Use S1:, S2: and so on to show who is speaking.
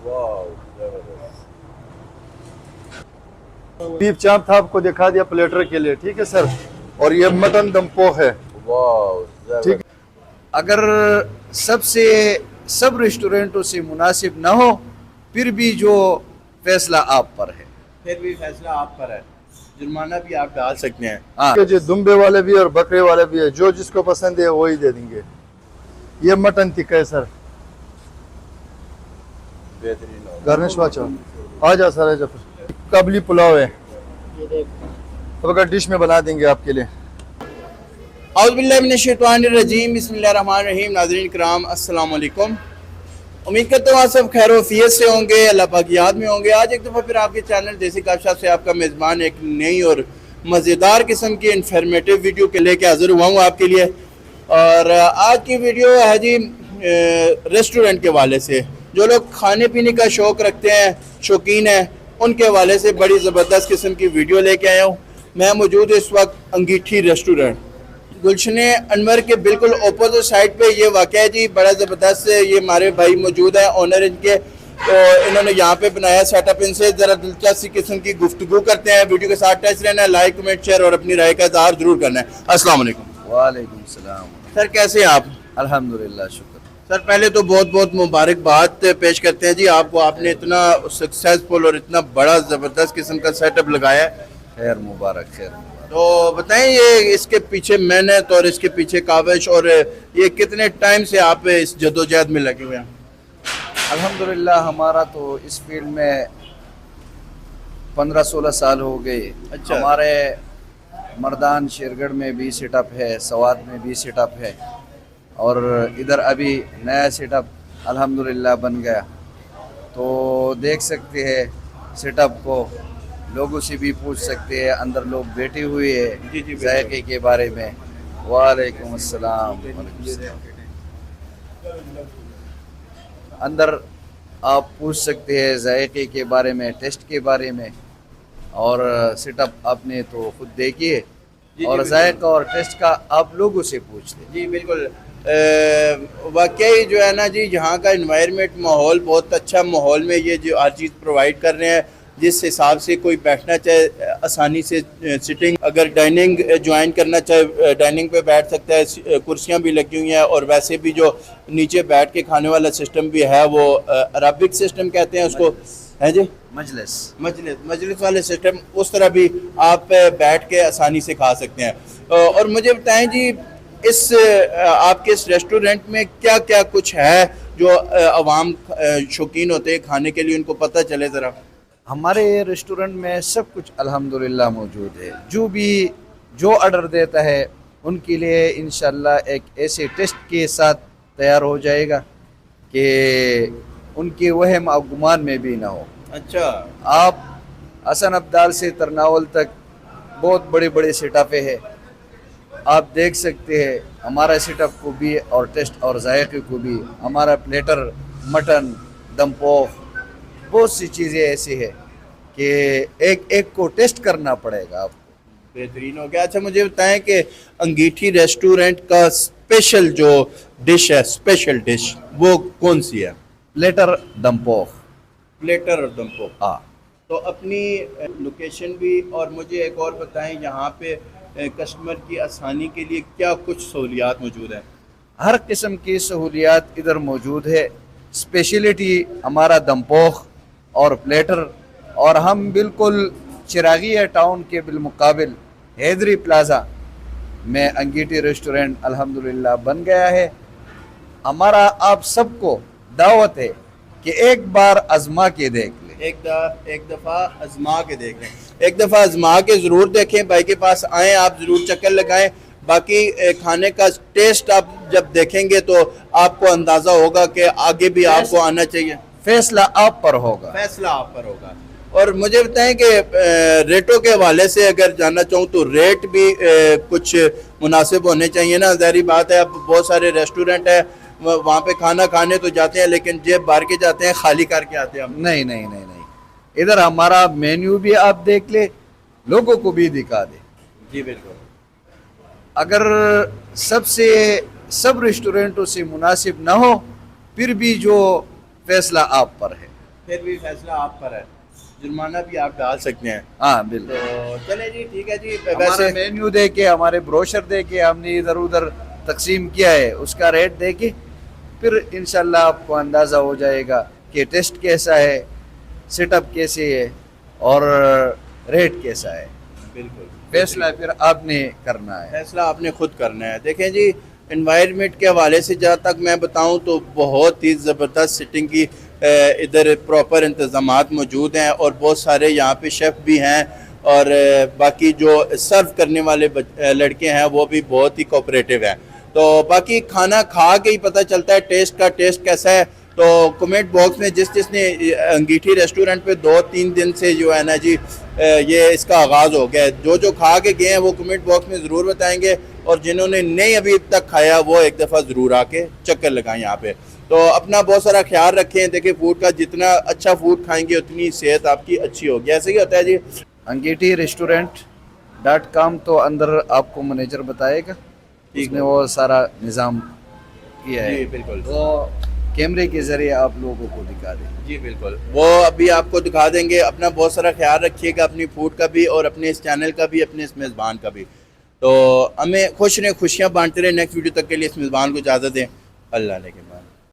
S1: Wow जबरदस्त।
S2: Beef चाप था, आपको दिखा दिया प्लेटर के लिए, ठीक है सर। और ये मटन दम पोह है,
S1: वाओ
S2: ठीक।
S1: जबरदस्त।
S3: अगर सबसे सब रेस्टोरेंटों से मुनासिब ना हो, फिर भी जो फैसला आप पर है।
S1: फिर भी फैसला आप पर है, जुर्माना भी आप डाल सकते हैं।
S3: हाँ,
S2: के जो दुम्बे वाले भी और बकरे वाले भी है, जो जिसको पसंद है वही दे देंगे। ये मटन टिक्का है सर,
S1: बेहतरीन हो।
S2: गार्निश वाचा। आ जा सर, आ जा। फिर काबली पुलाव है, अब अगर डिश में बना देंगे आपके लिए।
S1: औज़ुबिल्लाहिमिनश्शैतानिर्रजीम, बिस्मिल्लाहिर्रहमानिर्रहीम। नाज़रीन किराम अस्सलाम वालेकुम। उम्मीद करता हूँ आप सब खैर वफियत से होंगे, अल्लाह पाक की याद में होंगे। आज एक दफ़ा फिर आपके चैनल देसी गपशप से आपका मेज़बान एक नई और मज़ेदार किस्म की इन्फॉर्मेटिव वीडियो के लेके हाज़िर हुआ हूँ आपके लिए। और आज की वीडियो है जी रेस्टोरेंट के वाले से। जो लोग खाने पीने का शौक़ रखते हैं, शौकीन हैं, उनके वाले से बड़ी ज़बरदस्त किस्म की वीडियो लेके आया हूँ। मैं मौजूद इस वक्त अंगीठी रेस्टोरेंट, गुलशन अनवर के बिल्कुल अपोजिट साइड पे ये वाक़या है जी। बड़ा ज़बरदस्त ये हमारे भाई मौजूद है, ओनर इनके। तो इन्होंने यहाँ पे बनाया सेटअप। इनसे ज़रा दिलचस्प सी किस्म की गुफ्तगू करते हैं। वीडियो के साथ टच रहना है, लाइक कमेंट शेयर और अपनी राय का इज़हार ज़रूर करना है। अस्सलाम वालेकुम।
S3: वालेकुम सलाम।
S1: सर कैसे हैं आप?
S3: अल्हम्दुलिल्लाह, शुक्र।
S1: सर पहले तो बहुत बहुत मुबारकबाद पेश करते हैं जी आपको। आपने इतना सक्सेसफुल और इतना बड़ा ज़बरदस्त किस्म का सेटअप लगाया है।
S3: खैर मुबारक, खैर मुबारक।
S1: तो बताएं ये इसके पीछे मेहनत और इसके पीछे काविश और ये कितने टाइम से आप इस जदोजहद में लगे हुए हैं?
S3: अल्हम्दुलिल्लाह हमारा तो इस फील्ड में 15-16 साल हो गए।
S1: अच्छा।
S3: हमारे मर्दान शेरगढ़ में भी सेटअप है, सवात में भी सेटअप है, और इधर अभी नया सेटअप अल्हम्दुलिल्लाह बन गया। तो देख सकते हैं सेटअप को, लोगों से भी पूछ सकते हैं। अंदर लोग बैठे हुए
S1: जी,
S3: हैं
S1: बिल्कुल।
S3: जायके के बारे में। वालेकुम अस्सलाम। अंदर आप पूछ सकते हैं जायके के बारे में, टेस्ट के बारे में, और सेटअप आपने तो खुद देखिए,
S1: जी,
S3: और
S1: बिल्कुल।
S3: जायका और टेस्ट का आप लोगों से पूछते।
S1: जी बिल्कुल। वाकई जो है ना जी, यहाँ का इन्वायरमेंट माहौल बहुत अच्छा माहौल में ये जो हर चीज़ प्रोवाइड कर रहे हैं। जिस हिसाब से कोई बैठना चाहे आसानी से, सिटिंग अगर डाइनिंग ज्वाइन करना चाहे डाइनिंग पे बैठ सकता है। कुर्सियाँ भी लगी हुई हैं, और वैसे भी जो नीचे बैठ के खाने वाला सिस्टम भी है वो अरबिक सिस्टम कहते हैं उसको, है जी,
S3: मजलिस।
S1: मजलिस वाले सिस्टम। उस तरह भी आप बैठ के आसानी से खा सकते हैं। और मुझे बताएं जी, इस आपके इस रेस्टोरेंट में क्या क्या कुछ है जो आवाम शौकीन होते हैं खाने के लिए, उनको पता चले ज़रा।
S3: हमारे रेस्टोरेंट में सब कुछ अल्हम्दुलिल्लाह मौजूद है। जो ऑर्डर देता है उनके लिए इंशाल्लाह एक ऐसे टेस्ट के साथ तैयार हो जाएगा कि उनके वहम और गुमान में भी ना हो।
S1: अच्छा।
S3: आप हसन अब्दाल से तरनावल तक बहुत बड़े बड़े सेटअप है, आप देख सकते हैं हमारा सेटअप को भी, और टेस्ट और जायके को भी। हमारा प्लेटर, मटन, दम पोह, बहुत सी चीज़ें ऐसी है कि एक एक को टेस्ट करना पड़ेगा आपको।
S1: बेहतरीन हो गया। अच्छा मुझे बताएं कि अंगीठी रेस्टोरेंट का स्पेशल जो डिश है, स्पेशल डिश वो कौन सी है?
S3: प्लेटर दम पोह।
S1: प्लेटर और दम पोह।
S3: हाँ,
S1: तो अपनी लोकेशन भी, और मुझे एक और बताएं यहाँ पे कस्टमर की आसानी के लिए क्या कुछ सहूलियात मौजूद हैं?
S3: हर किस्म की सहूलियात इधर मौजूद है। स्पेशलिटी हमारा दम पोह और प्लेटर, और हम बिल्कुल चिरागिया टाउन के बिलमुकाबिल हैदरी प्लाज़ा में अंगीठी रेस्टोरेंट अल्हम्दुलिल्लाह बन गया है। हमारा आप सबको दावत है कि एक बार आजमा के देख लें।
S1: एक दफ़ा आजमा के देख लें, एक दफ़ा आजमा के ज़रूर देखें। भाई के पास आएँ, आप ज़रूर चक्कर लगाएं। बाकी खाने का टेस्ट आप जब देखेंगे तो आपको अंदाज़ा होगा कि आगे भी आपको आना चाहिए।
S3: फैसला आप पर होगा।
S1: फैसला आप पर होगा। और मुझे बताएं कि रेटों के हवाले से अगर जानना चाहूँ तो रेट भी कुछ मुनासिब होने चाहिए ना। ज़ाहिर बात है, अब बहुत सारे रेस्टोरेंट है, वहाँ पे खाना खाने तो जाते हैं लेकिन जेब भर के जाते हैं, खाली करके आते हैं हम।
S3: नहीं नहीं नहीं नहीं, इधर हमारा मेन्यू भी आप देख ले, लोगों को भी दिखा दे।
S1: जी बिल्कुल।
S3: अगर सब रेस्टोरेंटों से मुनासिब ना हो, फिर भी जो फैसला आप पर है।
S1: پھر بھی فیصلہ آپ پر ہے, جرمانہ بھی آپ ڈال سکتے ہیں.
S3: ہاں بالکل.
S1: تو چلے جی ٹھیک ہے جی.
S3: ہمارا
S1: ویسے
S3: مینیو دے کے, ہمارے بروشر دے کے ہم نے ادھر ادھر تقسیم کیا ہے, اس کا ریٹ دے کے پھر انشاءاللہ آپ کو اندازہ ہو جائے گا کہ ٹیسٹ کیسا ہے, سیٹ اپ کیسے ہے اور ریٹ کیسا ہے.
S1: بالکل
S3: فیصلہ پھر آپ نے کرنا ہے.
S1: فیصلہ آپ نے خود کرنا ہے. دیکھیں جی انوائرمنٹ کے حوالے سے جہاں تک میں بتاؤں تو بہت ہی زبردست سٹنگ کی ادھر پراپر انتظامات موجود ہیں, اور بہت سارے یہاں پہ شیف بھی ہیں, اور باقی جو سرو کرنے والے لڑکے ہیں وہ بھی بہت ہی کوپریٹیو ہیں. تو باقی کھانا کھا کے ہی پتہ چلتا ہے ٹیسٹ کیسا ہے. تو کمنٹ باکس میں جس نے انگیٹھی ریسٹورنٹ پہ 2-3 دن سے جو ہے نا جی یہ اس کا آغاز ہو گیا ہے, جو کھا کے گئے ہیں وہ کمنٹ باکس میں ضرور بتائیں گے, اور جنہوں نے نہیں ابھی تک کھایا وہ ایک دفعہ ضرور آ کے چکر لگائیں یہاں پہ. تو اپنا بہت سارا خیال رکھیں. دیکھیں فوڈ کا جتنا اچھا فوڈ کھائیں گے اتنی صحت آپ کی اچھی ہوگی. ایسے ہی ہوتا ہے جی.
S3: انگیٹھی ریسٹورنٹ.com تو اندر آپ کو مینیجر بتائے گا, اس نے وہ سارا نظام کیا ہے.
S1: جی بالکل.
S3: وہ کیمرے کے ذریعے آپ لوگوں کو دکھا دیں.
S1: جی بالکل, وہ ابھی آپ کو دکھا دیں گے. اپنا بہت سارا خیال رکھیے گا, اپنی فوڈ کا بھی اور اپنے اس چینل کا بھی, اپنے اس میزبان کا بھی. تو ہمیں خوش رہیں, خوشیاں بانٹتے رہیں. نیکسٹ ویڈیو تک کے لیے اس میزبان کو اجازت دیں. اللہ نے کے بعد.